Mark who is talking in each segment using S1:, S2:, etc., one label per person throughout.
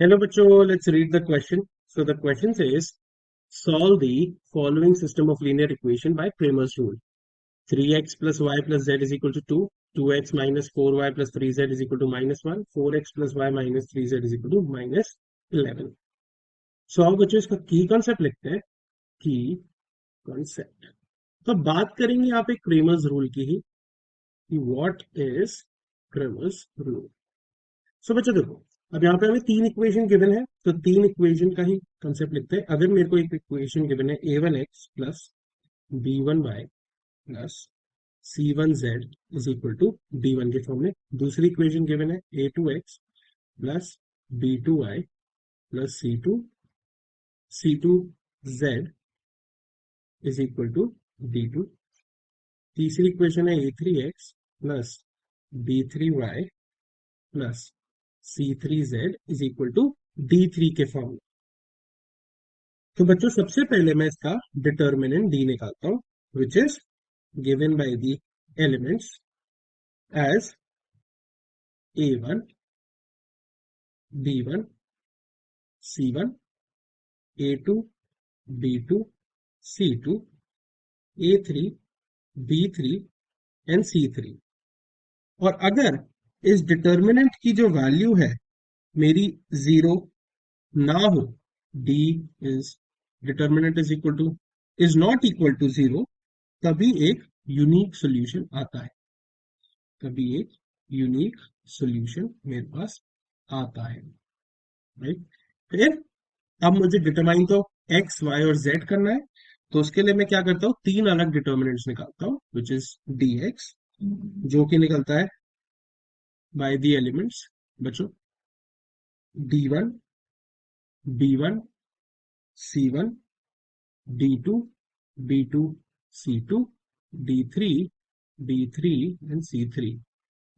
S1: Hello, Bacho. Let's read the question. So the question says, solve the following system of linear equation by Cramer's rule. 3x plus y plus z is equal to 2. 2x minus 4y plus 3z is equal to minus 1. 4x plus y minus 3z is equal to minus 11. So अब बच्चों इसका की concept लिखते हैं. की concept. तो बात करेंगे यहाँ पे क्रेमर्स रूल की ही, कि व्हाट इज क्रेमर्स रूल. सो बच्चों देखो, अब यहाँ पे हमें तीन इक्वेशन गिवन है, तो तीन इक्वेशन का ही कंसेप्ट लिखते हैं. अगर मेरे को एक इक्वेशन गिवन है a1x plus b1y plus c1z is equal to d1 के फॉर्म में. दूसरी इक्वेशन गिवन है a2x plus b2y plus c2z is equal to d2. तीसरी इक्वेशन है a3x plus b3y plus c3z is equal to d3 के form में. तो बच्चों सबसे पहले मैं इसका डिटर्मिनेंट डी निकालता हूं, which is given by the elements as a1 b1 c1 a2 b2 c2 a3 b3 and c3. और अगर इस डिटर्मिनेंट की जो वैल्यू है मेरी जीरो ना हो, d is determinant is not equal to zero, तभी एक यूनिक सॉल्यूशन आता है. तभी एक यूनिक सॉल्यूशन मेरे पास आता है. राइट. फिर अब मुझे डिटरमाइन तो एक्स वाई और जेड करना है, तो उसके लिए मैं क्या करता हूँ, तीन अलग डिटर्मिनेंट्स निकालता हूँ, विच इज डी एक्स, जो कि निकलता है बाय द एलिमेंट्स बच्चों d1 b1 c1 d2 b2 c2 d3 b3 and c3.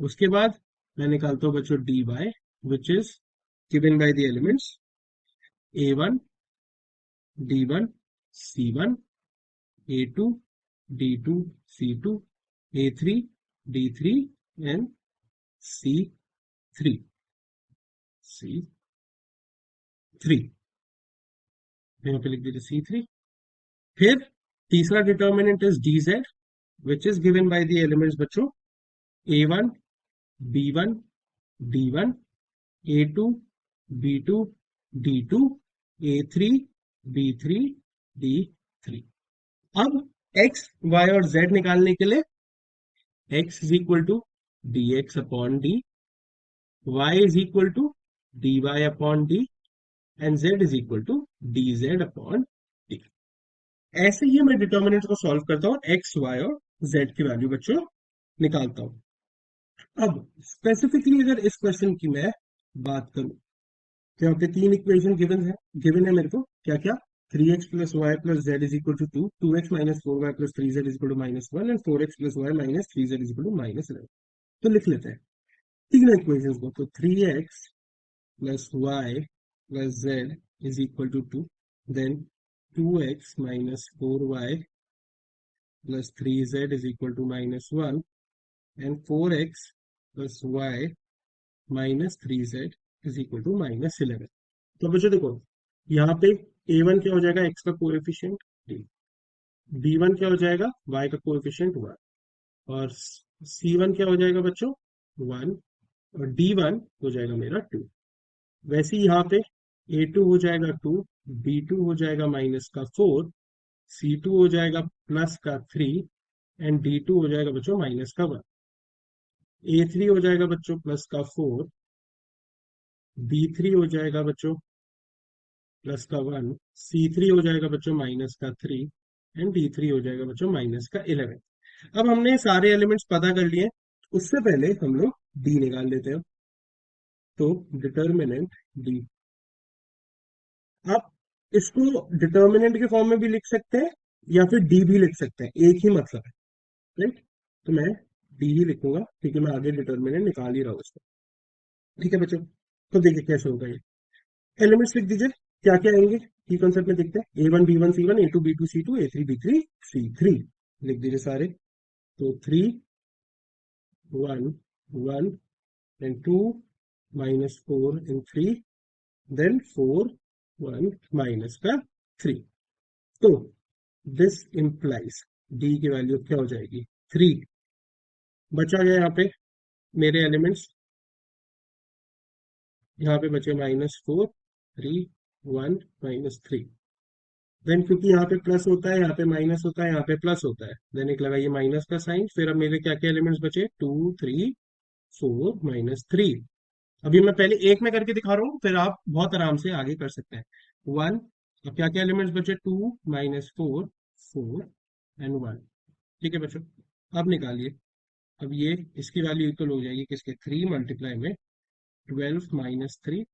S1: उसके बाद मैं निकालता हूँ बच्चों dy, which is given by the elements a1 d1 c1 a2 d2 c2 a3 d3 and c3 c3. यहाँ पे लिख दीजिए c3. फिर तीसरा determinant is dz, which is given by the elements बच्चों a1 b1 d1 a2 b2 d2 a3 b3 d3. अब x y और z निकालने के लिए x is equal to dx upon D, y is equal to dy upon D and z is equal to dz upon D. ऐसे ही मैं determinant को solve करता हूँ, एक्स वाई और जेड की वैल्यू बच्चों निकालता हूँ. अब स्पेसिफिकली अगर इस क्वेश्चन की मैं बात करूं, तो यहाँ पे तीन इक्वेशन गिवन है मेरे को. क्या क्या? 3x plus y plus z is equal to 2, 2x minus 4y plus 3z is equal to minus 1 and 4x plus y minus 3z is equal to minus 11. तो लिख लेते हैं तीनों इक्वेशन को. तो 3x plus y plus z is equal to 2, then 2x minus 4y plus 3z is equal to minus 1 and 4x plus y minus 3z is equal to minus 11. तो बच्चों देखो, यहाँ पे a1 क्या हो जाएगा, x का कोएफिशिएंट d, b1 क्या हो जाएगा, y का कोएफिशिएंट 1, और c1 क्या हो जाएगा बच्चों 1, और d1 हो जाएगा मेरा 2. वैसे ही यहाँ पे a2 हो जाएगा 2, b2 हो जाएगा माइनस का 4, c2 हो जाएगा प्लस का 3 एंड d2 हो जाएगा बच्चों माइनस का 1. a3 हो जाएगा बच्चों प्लस का 4, b3 हो जाएगा बच्चों प्लस का 1, c3 हो जाएगा बच्चों माइनस का 3 एंड d3 हो जाएगा बच्चों माइनस का 11. अब हमने सारे एलिमेंट्स पता कर लिए, उससे पहले हम लोग d निकाल लेते हैं. तो डिटर्मिनेंट d, आप इसको डिटर्मिनेंट के फॉर्म में भी लिख सकते हैं या फिर डी भी लिख सकते हैं, एक ही मतलब है. राइट. तो मैं डी ही लिखूंगा क्योंकि मैं आगे डिटर्मिनेंट निकाल ही रहा हूँ इसको. ठीक है बच्चों. तो देखिए कैसे होगा ये. एलिमेंट्स लिख दीजिए, क्या क्या आएंगे की कॉन्सेप्ट में देखते हैं. A one B one C one, A two B two C two, A three B three C three. लिख दीजिए सारे. तो 3 1 1 and 2 minus 4 and 3 then 4 1 minus का 3। तो दिस इंप्लाइज डी की वैल्यू क्या हो जाएगी 3। बचा गया यहाँ पे मेरे एलिमेंट्स, यहाँ पे बचे -4 3 1 -3। देन क्योंकि यहाँ पे प्लस होता है, यहाँ पे माइनस होता है, यहाँ पे प्लस होता है, देन एक लगाइए माइनस का साइन। फिर अब मेरे क्या क्या एलिमेंट्स बचे 2 3 4 -3। अभी मैं पहले एक में करके दिखा रहा हूँ, फिर आप बहुत आराम से आगे कर सकते हैं। 1। अब क्या क्या एलिमेंट्स बचे 2 -4 4 एंड 1। ठीक है बच्चों, अब निकालिए। अब ये इसकी वैल्यू इक्वल हो जाएगी किसके 3 मल्टीप्लाई में 12 -3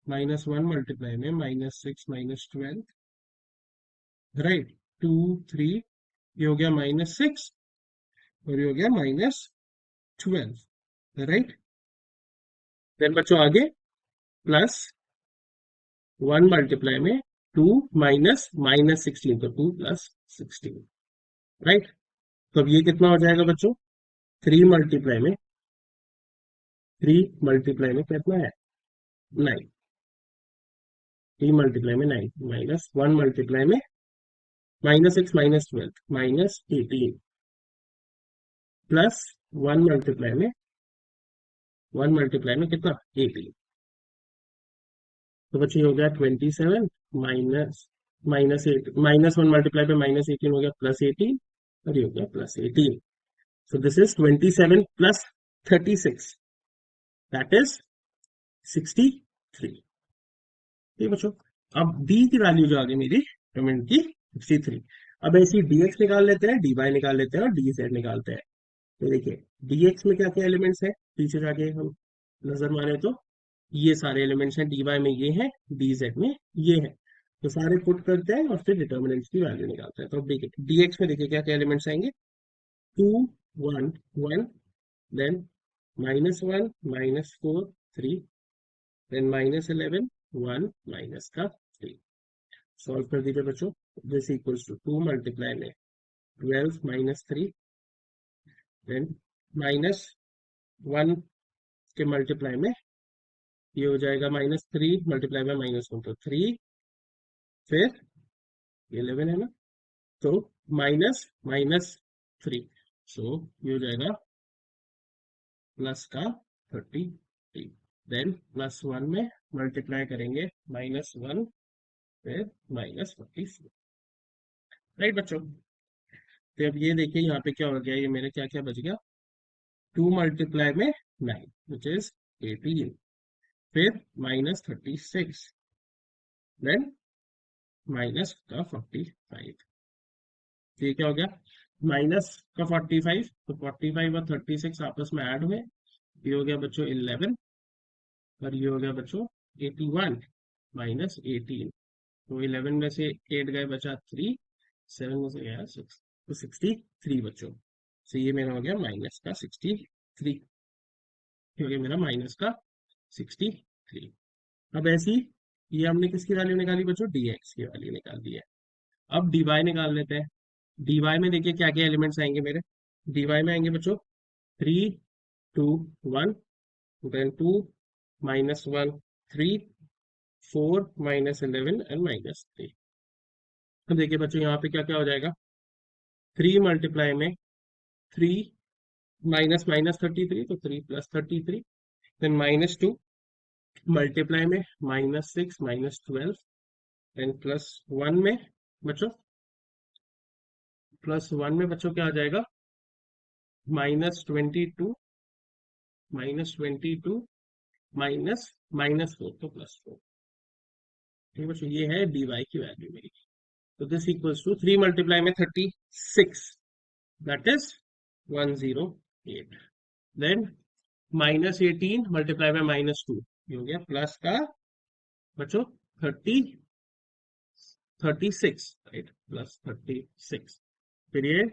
S1: -1 मल्टीप्लाई में -6 -12, राइट। 2 3, ये हो गया -6 और ये हो गया -12, राइट। देन बच्चों आगे प्लस 1 मल्टीप्लाई में 2 -16, तो 2 + 16, राइट। तो अब ये कितना हो जाएगा बच्चों 3 मल्टीप्लाई में 3 मल्टीप्लाई में कितना है 9। 3 मल्टीप्लाई में 9 -1 मल्टीप्लाई में -6 -12 -18 प्लस 1 मल्टीप्लाई में 1 मल्टीप्लाई में कितना 18। तो बच्चों ये हो गया 27 माइनस -8 -1 मल्टीप्लाई पे -18 हो गया +18 और ये हो गया +18। So this is 27 plus 36, that is 63। ठीक बच्चों, अब डी की वैल्यू जो आ गई मेरी पेमेंट की 63। अब ऐसी dx निकाल लेते हैं, dy निकाल लेते हैं और dz निकालते हैं। तो देखिए dx में क्या क्या एलिमेंट्स है, पीछे जाके हम नजर मारे तो ये सारे एलिमेंट्स हैं, dy में ये है, dz में ये है। तो सारे पुट करते हैं और फिर डिटर्मिनेंट्स की वैल्यू निकालते हैं। तो अब देखिए dx में देखिए क्या क्या एलिमेंट्स आएंगे 2 1 1, then -1 -4 3, then -11 1 माइनस का 3। सॉल्व कर दीजिए बच्चों। दिस इक्वल्स टू 2 मल्टीप्लाई में 12 -3, देन -1 के मल्टीप्लाई में ये हो जाएगा -3 मल्टीप्लाई में -1 तो 3, फिर 11 है ना, तो -3, सो ये हो जाएगा प्लस का 33। देन +1 में मल्टीप्लाई करेंगे -1 फिर -44, राइट बच्चों। तो अब ये देखिए यहाँ पे क्या हो गया, ये मेरे क्या क्या बच गया 2 मल्टीप्लाई में 9 विच इज 18, फिर -36, देन माइनस का 45। तो ये क्या हो गया माइनस का 45, तो 45 और 36 आपस में ऐड हुए, ये हो गया बच्चों 11 और ये हो गया बच्चों 81 -18। तो 11 में से 8 गए बचा 3, 7 में से गया 6, तो 63 बच्चों। तो ये मेरा हो गया -63, ये हो गया मेरा -63। अब ऐसी ये हमने किसकी वैल्यू निकाली बच्चों dx की वैल्यू निकाल दी है। अब dy निकाल लेते हैं। dy में देखिए क्या क्या एलिमेंट्स आएंगे मेरे, dy में आएंगे बच्चों 3 2 1, देन 2 -1 3 4 -11 एंड -3। तो देखिए बच्चों यहाँ पे क्या क्या हो जाएगा 3 मल्टीप्लाई में 3 -33, तो 3 + 33, देन -2 मल्टीप्लाई में -6 -12, देन +1 में बच्चों क्या आ जाएगा -22 -22 -4, तो +4। ठीक बच्चों, ये है dy की वैल्यू मेरी। तो दिस इक्वल्स टू 3 मल्टीप्लाई में 36, दैट इज 108, देन -18 मल्टीप्लाई में -2, ये हो गया प्लस का बच्चों 36, राइट, +36, फिर ये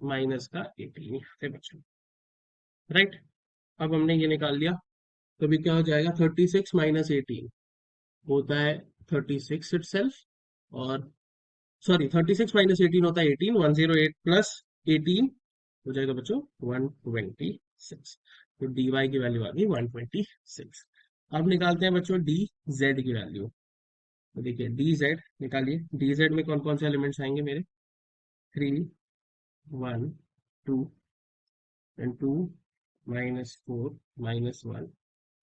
S1: माइनस का 18 थे बच्चों, राइट। अब हमने ये निकाल लिया, तो अभी क्या हो जाएगा 36 -18 होता है 36 इटसेल्फ, और सॉरी 36 -18 होता है 18, 108 प्लस 18 हो जाएगा बच्चों 126। तो dy की वैल्यू आ गई 126। अब निकालते हैं बच्चों डी जेड की वैल्यू। तो देखिए डी जेड निकालिए, डी जेड में कौन कौन से एलिमेंट्स आएंगे मेरे, 3 1 2 एंड 2 -4 -1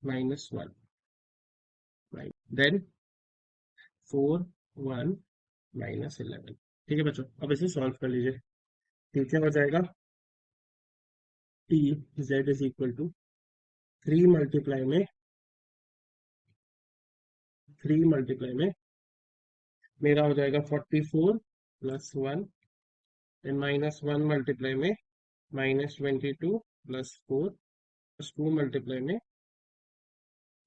S1: -1 राइट, देन 4 1 -11। ठीक है बच्चों, अब इसे सॉल्व कर लीजिए। ठीक क्या हो जाएगा, T z is equal to 3 multiply में मेरा हो जाएगा 44 +1 एंड -1 मल्टीप्लाई में -22 +4 +2 मल्टीप्लाई में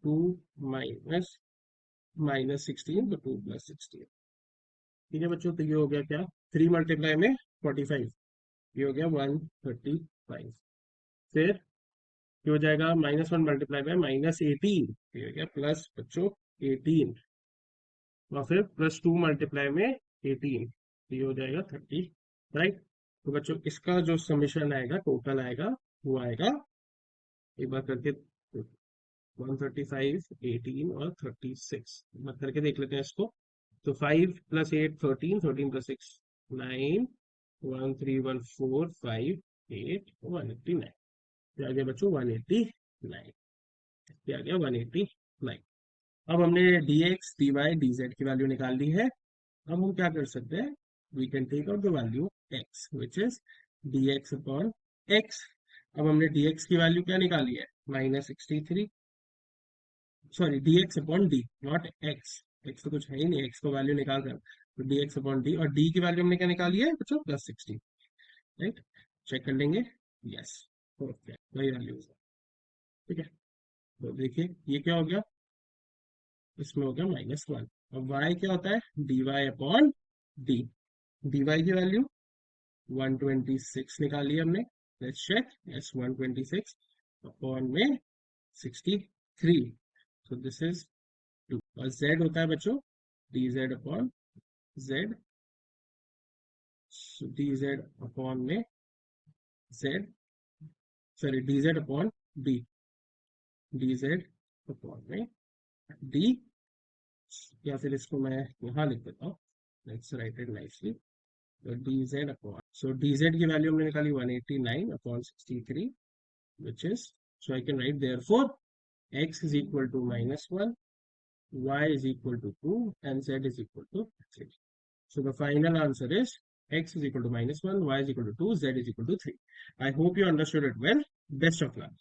S1: 2 -16 तो 2 +16। ठीक है बच्चों, तो ये हो गया क्या, 3 मल्टीप्लाई में 45, ये हो गया 135। फिर ये हो जाएगा -1 मल्टीप्लाई में -18, ये हो गया प्लस बच्चों 18, और फिर +2 मल्टीप्लाई में 18, तो ये हो जाएगा 30, राइट। तो बच्चों इसका जो समीशन आएगा, टोटल आएगा, वो आएगा, एक बार करके 135 18 और 36 बात करके देख लेते हैं इसको। तो 5 + 8 13, 13 + 6 9, 1 3 1 4 5 8 189, आ गया बच्चों 189, आ गया 189। अब हमने dx dy dz की वैल्यू निकाल ली है। अब हम क्या कर सकते हैं, we can take out the value x which is dx upon x। अब हमने dx की वैल्यू क्या निकाली है, -63, sorry dx upon d, not x, x तो कुछ है ही नहीं, x को वैल्यू निकाल कर, तो dx अपॉन d, और d की वैल्यू हमने क्या निकाली है बच्चों, +16, राइट। चेक कर लेंगे, यस ओके, वही वैल्यू है। ठीक है, तो देखिए ये क्या हो गया, इसमें हो गया -1। अब y क्या होता है, dy अपॉन d, dy की वैल्यू 126 निकाली हमने, लेट्स चेक, यस 126 अपॉन में 63, सो दिस इज 2, और z होता है बच्चों dz upon z, dz upon में z, sorry dz upon d, dz upon में d, या फिर इसको मैं यहाँ लिख देता हूँ, लेट्स राइट इट नाइसली। तो dz अपॉन, सो dz की वैल्यू हमने निकाली 189 upon 63, which is, so I can write therefore x is equal to -1, y is equal to 2 and z is equal to 3. So the final answer is x is equal to -1, y is equal to 2, z is equal to 3. I hope you understood it well. Best of luck.